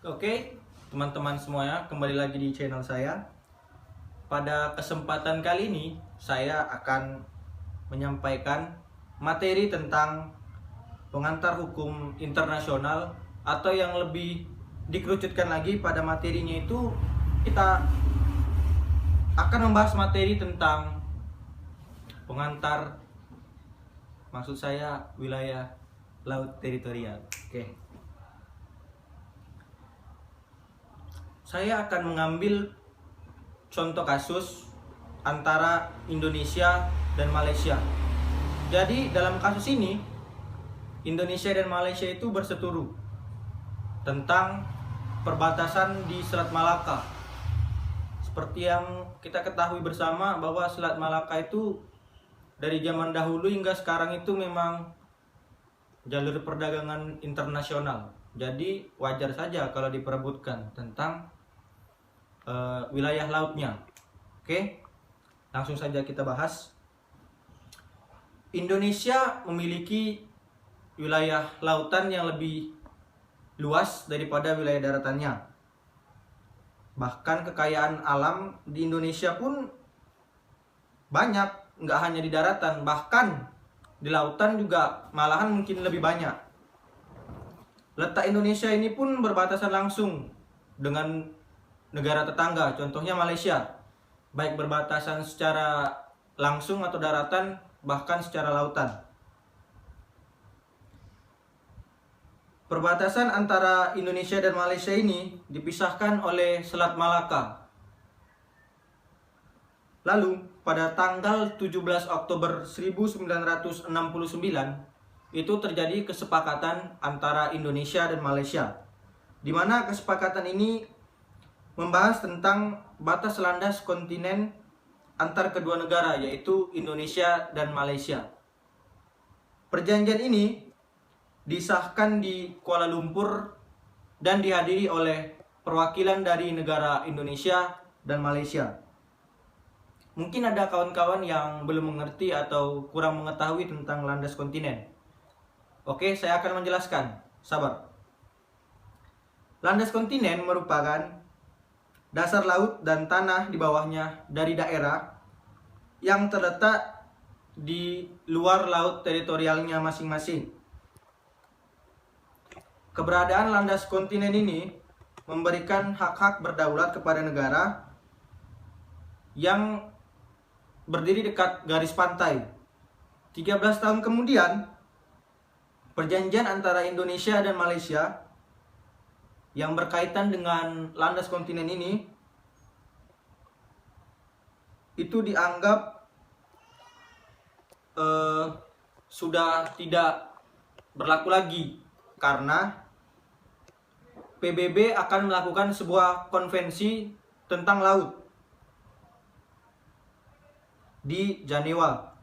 Oke, teman-teman semuanya, kembali lagi di channel saya. Pada kesempatan kali ini, saya akan menyampaikan materi tentang pengantar hukum internasional, atau yang lebih dikerucutkan lagi pada materinya itu, kita akan membahas materi tentang pengantar, maksud saya wilayah laut teritorial. Oke. Saya akan mengambil contoh kasus antara Indonesia dan Malaysia. Jadi dalam kasus ini, Indonesia dan Malaysia itu berseteru tentang perbatasan di Selat Malaka. Seperti yang kita ketahui bersama bahwa Selat Malaka itu dari zaman dahulu hingga sekarang itu memang jalur perdagangan internasional. Jadi wajar saja kalau diperebutkan tentang wilayah lautnya. Oke, langsung saja kita bahas. Indonesia memiliki wilayah lautan yang lebih luas daripada wilayah daratannya. Bahkan kekayaan alam di Indonesia pun banyak, nggak hanya di daratan, bahkan di lautan juga malahan mungkin lebih banyak. Letak Indonesia ini pun berbatasan langsung dengan negara tetangga, contohnya Malaysia, baik berbatasan secara langsung atau daratan, bahkan secara lautan. Perbatasan antara Indonesia dan Malaysia ini dipisahkan oleh Selat Malaka. Lalu pada tanggal 17 Oktober 1969 itu terjadi kesepakatan antara Indonesia dan Malaysia, di mana kesepakatan ini membahas tentang batas landas kontinen antar kedua negara, yaitu Indonesia dan Malaysia. Perjanjian ini disahkan di Kuala Lumpur dan dihadiri oleh perwakilan dari negara Indonesia dan Malaysia. Mungkin ada kawan-kawan yang belum mengerti atau kurang mengetahui tentang landas kontinen. Oke, saya akan menjelaskan. Sabar. Landas kontinen merupakan dasar laut dan tanah di bawahnya dari daerah yang terletak di luar laut teritorialnya masing-masing. Keberadaan landas kontinen ini memberikan hak-hak berdaulat kepada negara yang berdiri dekat garis pantai. 13 tahun kemudian, perjanjian antara Indonesia dan Malaysia yang berkaitan dengan landas kontinen ini itu dianggap sudah tidak berlaku lagi, karena PBB akan melakukan sebuah konvensi tentang laut di Jenewa.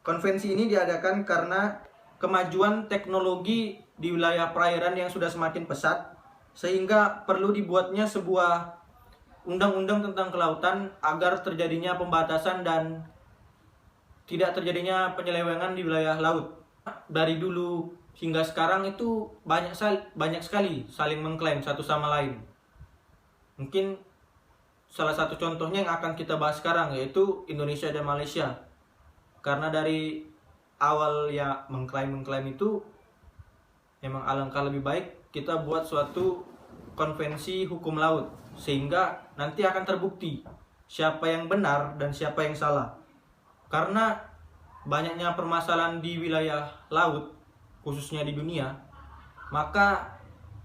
Konvensi ini diadakan karena kemajuan teknologi di wilayah perairan yang sudah semakin pesat, sehingga perlu dibuatnya sebuah undang-undang tentang kelautan agar terjadinya pembatasan dan tidak terjadinya penyelewengan di wilayah laut. Dari dulu hingga sekarang itu banyak sekali saling mengklaim satu sama lain. Mungkin salah satu contohnya yang akan kita bahas sekarang, yaitu Indonesia dan Malaysia. Karena dari awal ya mengklaim itu, memang alangkah lebih baik kita buat suatu konvensi hukum laut, sehingga nanti akan terbukti siapa yang benar dan siapa yang salah. Karena banyaknya permasalahan di wilayah laut, khususnya di dunia, maka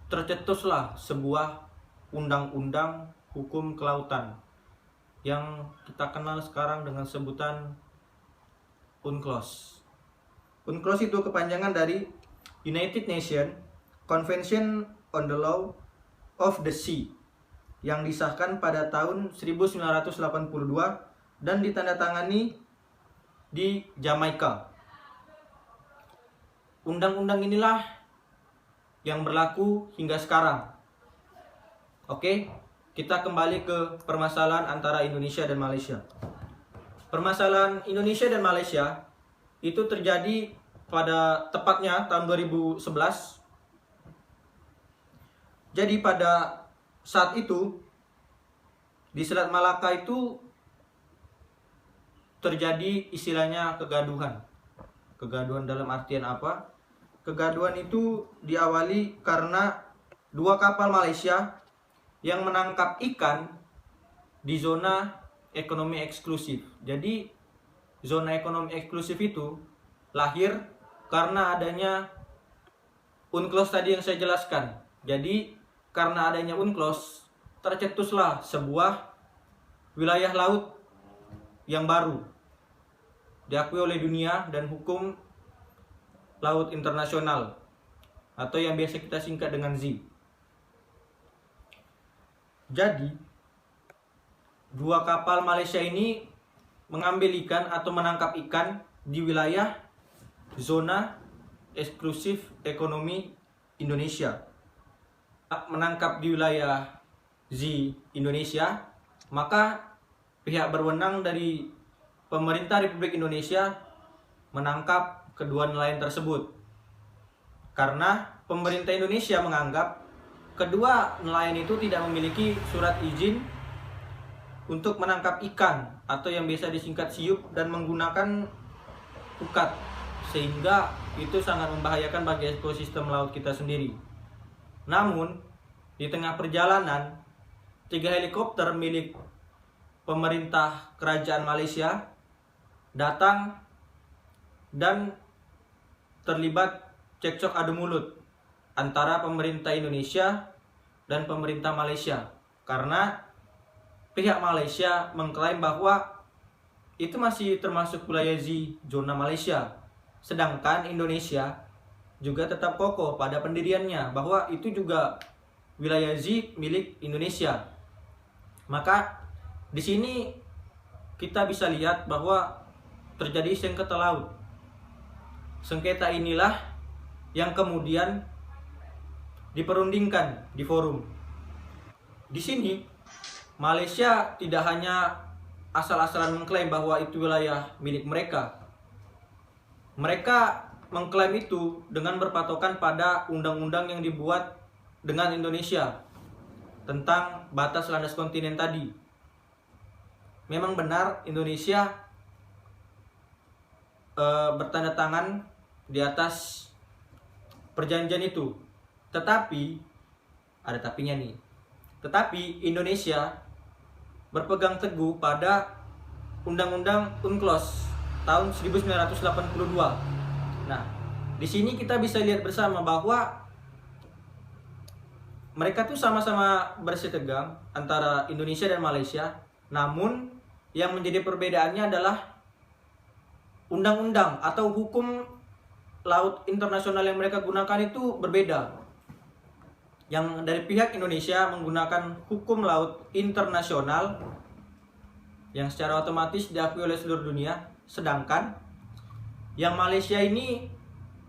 tercetuslah sebuah undang-undang hukum kelautan yang kita kenal sekarang dengan sebutan UNCLOS. UNCLOS itu kepanjangan dari United Nations Convention on the Law of the Sea, yang disahkan pada tahun 1982 dan ditandatangani di Jamaika. Undang-undang inilah yang berlaku hingga sekarang. Oke, kita kembali ke permasalahan antara Indonesia dan Malaysia. Permasalahan Indonesia dan Malaysia itu terjadi pada tepatnya tahun 2011. Jadi pada saat itu di Selat Malaka itu terjadi istilahnya kegaduhan. Kegaduhan dalam artian apa? Kegaduhan itu diawali karena dua kapal Malaysia yang menangkap ikan di zona ekonomi eksklusif. Jadi zona ekonomi eksklusif itu lahir karena adanya UNCLOS tadi yang saya jelaskan. Jadi karena adanya UNCLOS tercetuslah sebuah wilayah laut yang baru diakui oleh dunia dan hukum laut internasional atau yang biasa kita singkat dengan Z. Jadi dua kapal Malaysia ini mengambil ikan atau menangkap ikan di wilayah zona eksklusif ekonomi Indonesia. Menangkap di wilayah Z Indonesia, maka pihak berwenang dari pemerintah Republik Indonesia menangkap kedua nelayan tersebut. Karena pemerintah Indonesia menganggap kedua nelayan itu tidak memiliki surat izin untuk menangkap ikan atau yang biasa disingkat siup dan menggunakan pukat, sehingga itu sangat membahayakan bagi ekosistem laut kita sendiri. Namun di tengah perjalanan 3 helikopter milik pemerintah kerajaan Malaysia datang dan terlibat cekcok adu mulut antara pemerintah Indonesia dan pemerintah Malaysia, karena pihak Malaysia mengklaim bahwa itu masih termasuk wilayah Z zona Malaysia, sedangkan Indonesia juga tetap kokoh pada pendiriannya bahwa itu juga wilayah Z milik Indonesia. Maka di sini kita bisa lihat bahwa terjadi sengketa laut. Sengketa inilah yang kemudian diperundingkan di forum. Di sini Malaysia tidak hanya asal-asalan mengklaim bahwa itu wilayah milik mereka. Mereka mengklaim itu dengan berpatokan pada undang-undang yang dibuat dengan Indonesia tentang batas landas kontinen tadi. Memang benar Indonesia bertanda tangan di atas perjanjian itu. Tetapi ada tapinya nih. Tetapi Indonesia berpegang teguh pada Undang-Undang UNCLOS tahun 1982. Nah, di sini kita bisa lihat bersama bahwa mereka tuh sama-sama bersih tegang antara Indonesia dan Malaysia. Namun yang menjadi perbedaannya adalah undang-undang atau hukum laut internasional yang mereka gunakan itu berbeda. Yang dari pihak Indonesia menggunakan hukum laut internasional yang secara otomatis diakui oleh seluruh dunia, sedangkan yang Malaysia ini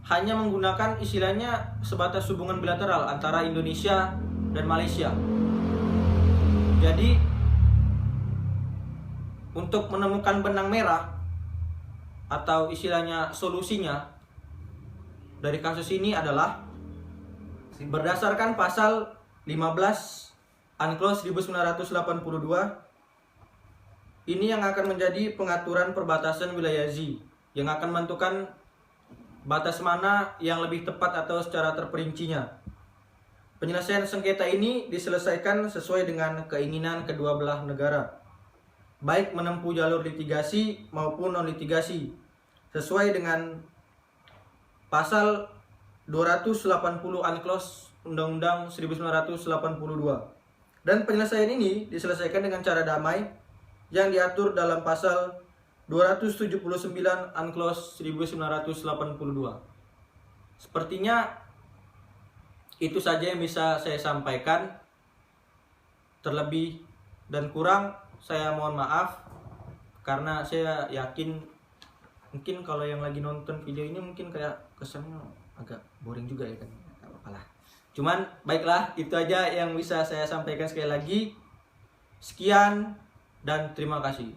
hanya menggunakan istilahnya sebatas hubungan bilateral antara Indonesia dan Malaysia. Jadi untuk menemukan benang merah atau istilahnya solusinya dari kasus ini adalah berdasarkan pasal 15 UNCLOS 1982. Ini yang akan menjadi pengaturan perbatasan wilayah Z, yang akan menentukan batas mana yang lebih tepat atau secara terperincinya. Penyelesaian sengketa ini diselesaikan sesuai dengan keinginan kedua belah negara, baik menempuh jalur litigasi maupun non-litigasi, sesuai dengan pasal 280 UNCLOS Undang-Undang 1982. Dan penyelesaian ini diselesaikan dengan cara damai yang diatur dalam pasal 279 UNCLOS 1982. Sepertinya itu saja yang bisa saya sampaikan. Terlebih dan kurang saya mohon maaf, karena saya yakin mungkin kalau yang lagi nonton video ini mungkin kayak kesannya agak boring juga ya kan. Gak apa-apa lah. Cuman baiklah, itu aja yang bisa saya sampaikan sekali lagi. Sekian dan terima kasih.